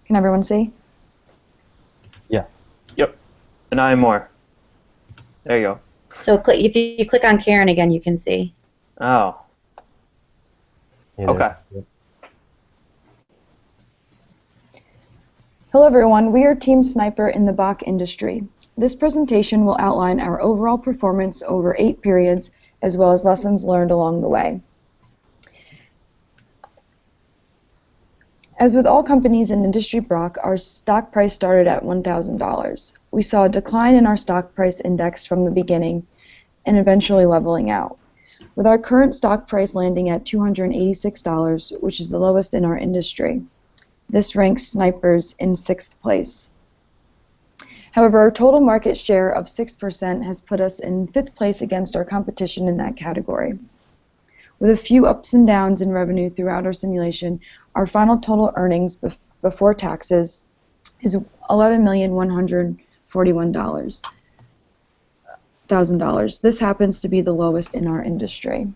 Can everyone see? Yeah. Yep. And I more. There you go. So if you click on Karen again, you can see. Oh. Yeah, Okay. Yep. Hello everyone, we are Team Sniper in the Bach industry. This presentation will outline our overall performance over 8 periods, as well as lessons learned along the way. As with all companies in industry Bach, our stock price started at $1,000. We saw a decline in our stock price index from the beginning and eventually leveling out, with our current stock price landing at $286, which is the lowest in our industry. This ranks Snipers in 6th place. However, our total market share of 6% has put us in 5th place against our competition in that category. With a few ups and downs in revenue throughout our simulation, our final total earnings before taxes is $11,141,000. This happens to be the lowest in our industry.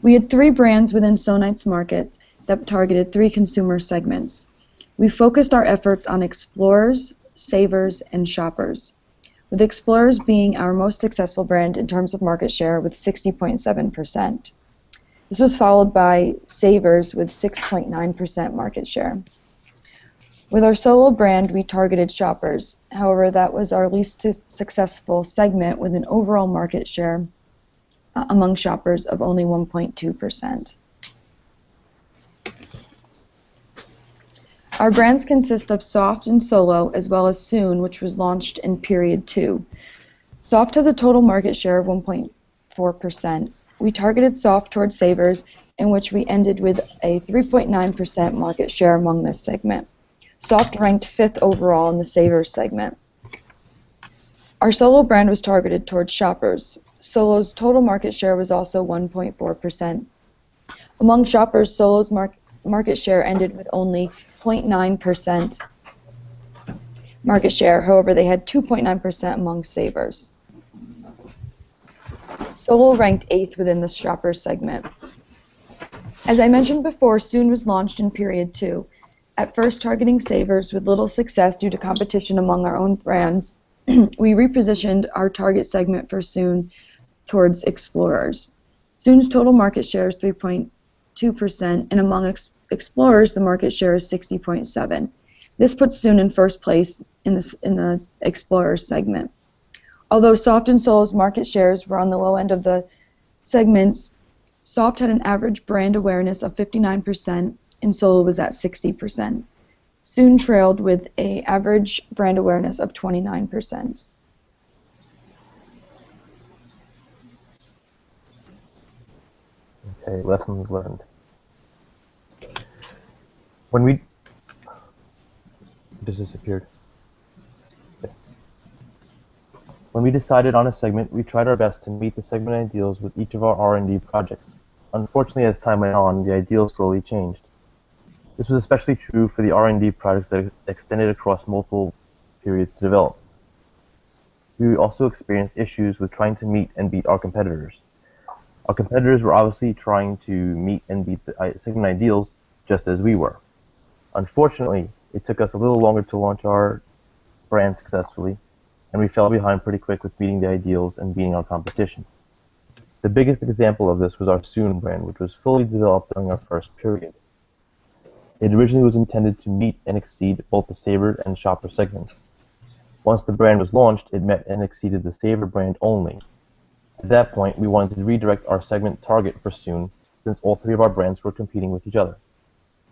We had 3 brands within Sonite's market that targeted 3 consumer segments. We focused our efforts on explorers, savers, and shoppers, with explorers being our most successful brand in terms of market share with 60.7%. This was followed by savers with 6.9% market share. With our solo brand, we targeted shoppers. However, that was our least successful segment with an overall market share among shoppers of only 1.2%. Our brands consist of Soft and Solo, as well as Soon, which was launched in period 2. Soft has a total market share of 1.4%. We targeted Soft towards savers, in which we ended with a 3.9% market share among this segment. Soft ranked 5th overall in the savers segment. Our Solo brand was targeted towards shoppers. Solo's total market share was also 1.4%. Among shoppers, Solo's market share ended with only 0.9% market share. However, they had 2.9% among savers. Solo ranked 8th within the shopper segment. As I mentioned before, Soon was launched in period 2. At first targeting savers with little success due to competition among our own brands, we repositioned our target segment for Soon towards explorers. Soon's total market share is 3.2%, and among explorers, the market share is 60.7%. This puts Soon in 1st place in the explorers segment. Although Soft and Solo's market shares were on the low end of the segments, Soft had an average brand awareness of 59%, and Solo was at 60%. Soon trailed with an average brand awareness of 29%. Okay, lessons learned. When we disappeared. Okay. When we decided on a segment, we tried our best to meet the segment ideals with each of our R&D projects. Unfortunately, as time went on, the ideals slowly changed. This was especially true for the R&D projects that extended across multiple periods to develop. We also experienced issues with trying to meet and beat our competitors. Our competitors were obviously trying to meet and beat the segment ideals just as we were. Unfortunately, it took us a little longer to launch our brand successfully, and we fell behind pretty quick with meeting the ideals and beating our competition. The biggest example of this was our Soon brand, which was fully developed during our first period. It originally was intended to meet and exceed both the saver and shopper segments. Once the brand was launched, it met and exceeded the saver brand only. At that point, we wanted to redirect our segment target for Soon, since all 3 of our brands were competing with each other.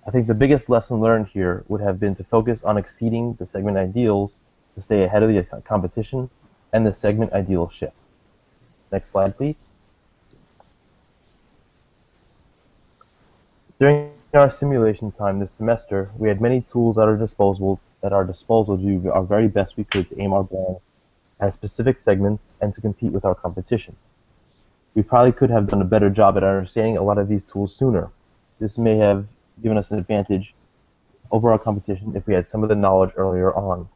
I think the biggest lesson learned here would have been to focus on exceeding the segment ideals to stay ahead of the competition and the segment ideal shift. Next slide, please. During our simulation time this semester, we had many tools at our disposal to do our very best we could to aim our brand at specific segments and to compete with our competition. We probably could have done a better job at understanding a lot of these tools sooner. This may have given us an advantage over our competition if we had some of the knowledge earlier on.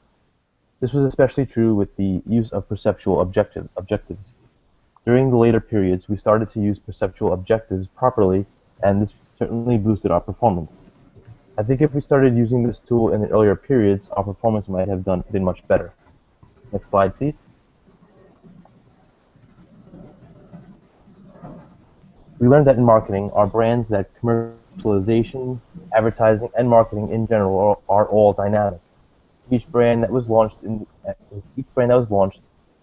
This was especially true with the use of perceptual objectives. During the later periods, we started to use perceptual objectives properly, and this certainly boosted our performance. I think if we started using this tool in the earlier periods, our performance might have been much better. Next slide, please. We learned that in marketing, our brands that commercialization, advertising, and marketing in general are all dynamic. Each brand that was launched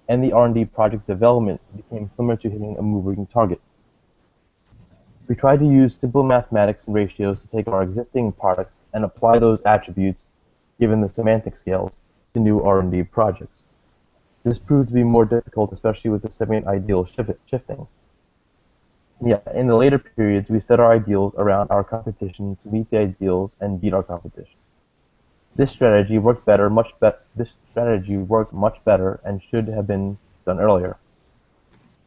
and the R&D project development became similar to hitting a moving target. We tried to use simple mathematics and ratios to take our existing products and apply those attributes, given the semantic scales, to new R&D projects. This proved to be more difficult, especially with the segment ideal shifting. Yeah, in the later periods, we set our ideals around our competition to meet the ideals and beat our competition. This strategy worked much better and should have been done earlier.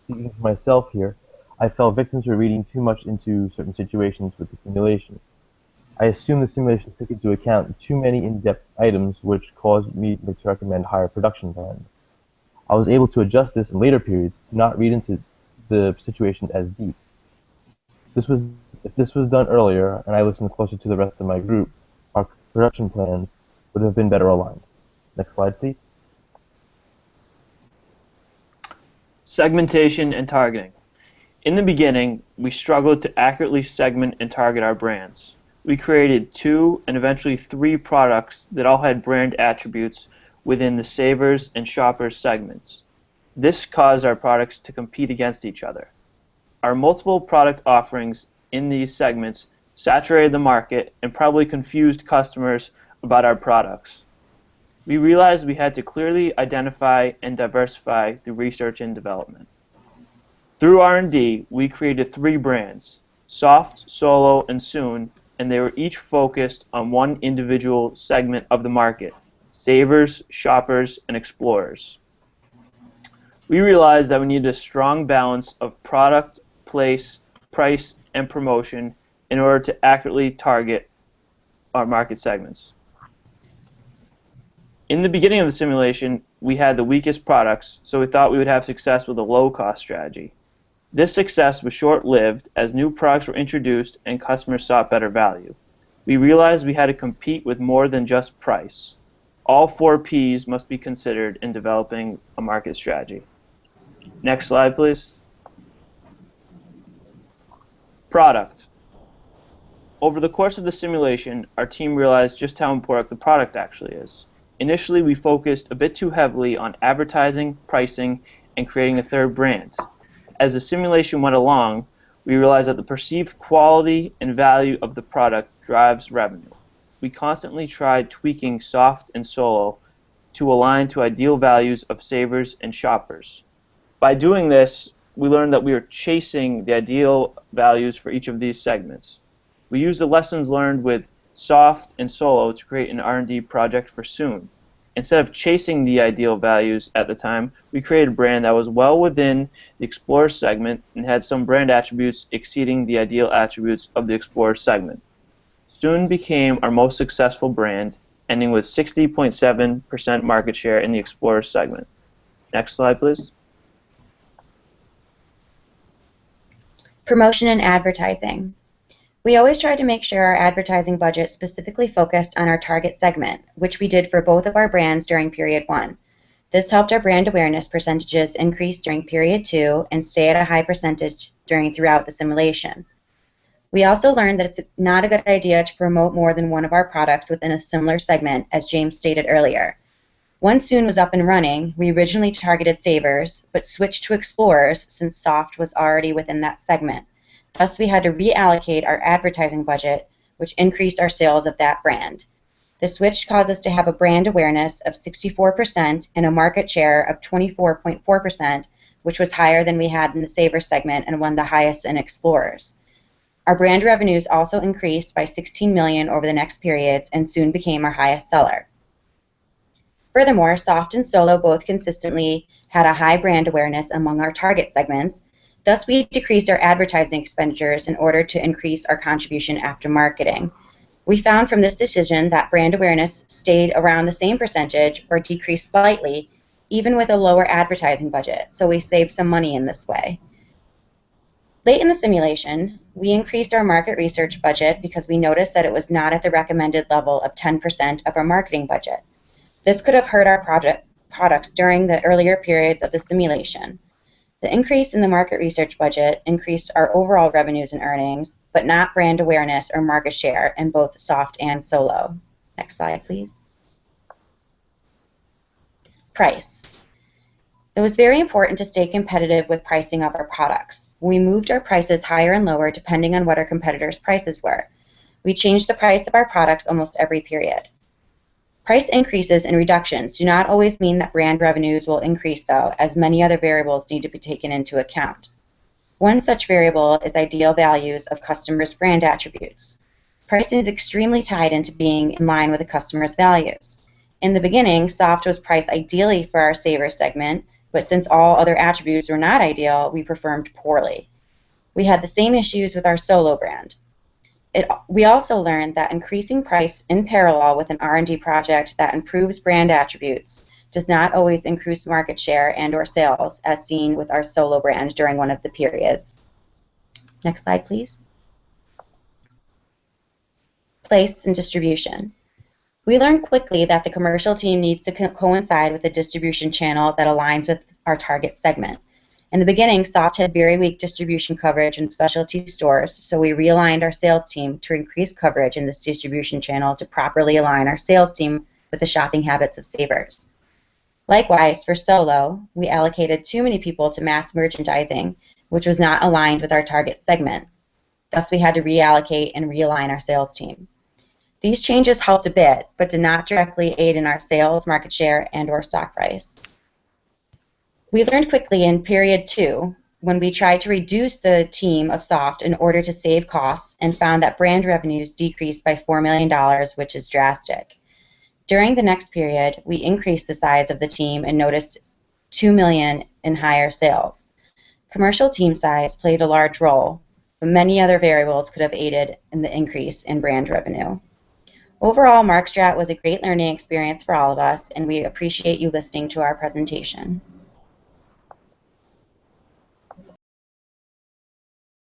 Speaking for myself here, I fell victim to reading too much into certain situations with the simulation. I assumed the simulation took into account too many in-depth items, which caused me to recommend higher production plans. I was able to adjust this in later periods to not read into the situation as deep. If this was done earlier and I listened closer to the rest of my group, our production plans would have been better aligned. Next slide, please. Segmentation and targeting. In the beginning, we struggled to accurately segment and target our brands. We created 2 and eventually 3 products that all had brand attributes within the Savers and Shoppers segments. This caused our products to compete against each other. Our multiple product offerings in these segments saturated the market and probably confused customers about our products. We realized we had to clearly identify and diversify through research and development. Through R&D, we created 3 brands, Soft, Solo, and Soon, and they were each focused on one individual segment of the market, Savers, Shoppers, and Explorers. We realized that we needed a strong balance of product, place, price, and promotion in order to accurately target our market segments. In the beginning of the simulation, we had the weakest products, so we thought we would have success with a low-cost strategy. This success was short-lived as new products were introduced and customers sought better value. We realized we had to compete with more than just price. All 4 Ps must be considered in developing a market strategy. Next slide, please. Product. Over the course of the simulation, our team realized just how important the product actually is. Initially, we focused a bit too heavily on advertising, pricing, and creating a 3rd brand. As the simulation went along, we realized that the perceived quality and value of the product drives revenue. We constantly tried tweaking Soft and Solo to align to ideal values of Savers and Shoppers. By doing this, we learned that we were chasing the ideal values for each of these segments. We used the lessons learned with Soft and Solo to create an R&D project for Soon. Instead of chasing the ideal values at the time, we created a brand that was well within the Explorer segment and had some brand attributes exceeding the ideal attributes of the Explorer segment. Soon became our most successful brand, ending with 60.7% market share in the Explorer segment. Next slide, please. Promotion and advertising. We always tried to make sure our advertising budget specifically focused on our target segment, which we did for both of our brands during period 1. This helped our brand awareness percentages increase during period 2 and stay at a high percentage throughout the simulation. We also learned that it's not a good idea to promote more than one of our products within a similar segment, as James stated earlier. Once Soon was up and running, we originally targeted Savers, but switched to Explorers since Soft was already within that segment. Thus, we had to reallocate our advertising budget, which increased our sales of that brand. The switch caused us to have a brand awareness of 64% and a market share of 24.4%, which was higher than we had in the Savers segment and one of the highest in Explorers. Our brand revenues also increased by $16 million over the next periods and soon became our highest seller. Furthermore, Soft and Solo both consistently had a high brand awareness among our target segments. Thus, we decreased our advertising expenditures in order to increase our contribution after marketing. We found from this decision that brand awareness stayed around the same percentage or decreased slightly, even with a lower advertising budget, so we saved some money in this way. Late in the simulation, we increased our market research budget because we noticed that it was not at the recommended level of 10% of our marketing budget. This could have hurt our products during the earlier periods of the simulation. The increase in the market research budget increased our overall revenues and earnings, but not brand awareness or market share in both soft and solo. Next slide, please. Price. It was very important to stay competitive with pricing of our products. We moved our prices higher and lower depending on what our competitors' prices were. We changed the price of our products almost every period. Price increases and reductions do not always mean that brand revenues will increase, though, as many other variables need to be taken into account. One such variable is ideal values of customers' brand attributes. Pricing is extremely tied into being in line with the customer's values. In the beginning, soft was priced ideally for our Savor segment, but since all other attributes were not ideal, we performed poorly. We had the same issues with our solo brand. We also learned that increasing price in parallel with an R&D project that improves brand attributes does not always increase market share and/or sales, as seen with our solo brand during one of the periods. Next slide, please. Place and distribution. We learned quickly that the commercial team needs to coincide with a distribution channel that aligns with our target segment. In the beginning, soft had very weak distribution coverage in specialty stores, so we realigned our sales team to increase coverage in this distribution channel to properly align our sales team with the shopping habits of savers. Likewise, for solo, we allocated too many people to mass merchandising, which was not aligned with our target segment. Thus, we had to reallocate and realign our sales team. These changes helped a bit, but did not directly aid in our sales, market share, and/or stock price. We learned quickly in period 2, when we tried to reduce the team of soft in order to save costs, and found that brand revenues decreased by $4 million, which is drastic. During the next period, we increased the size of the team and noticed $2 million in higher sales. Commercial team size played a large role, but many other variables could have aided in the increase in brand revenue. Overall, Markstrat was a great learning experience for all of us, and we appreciate you listening to our presentation.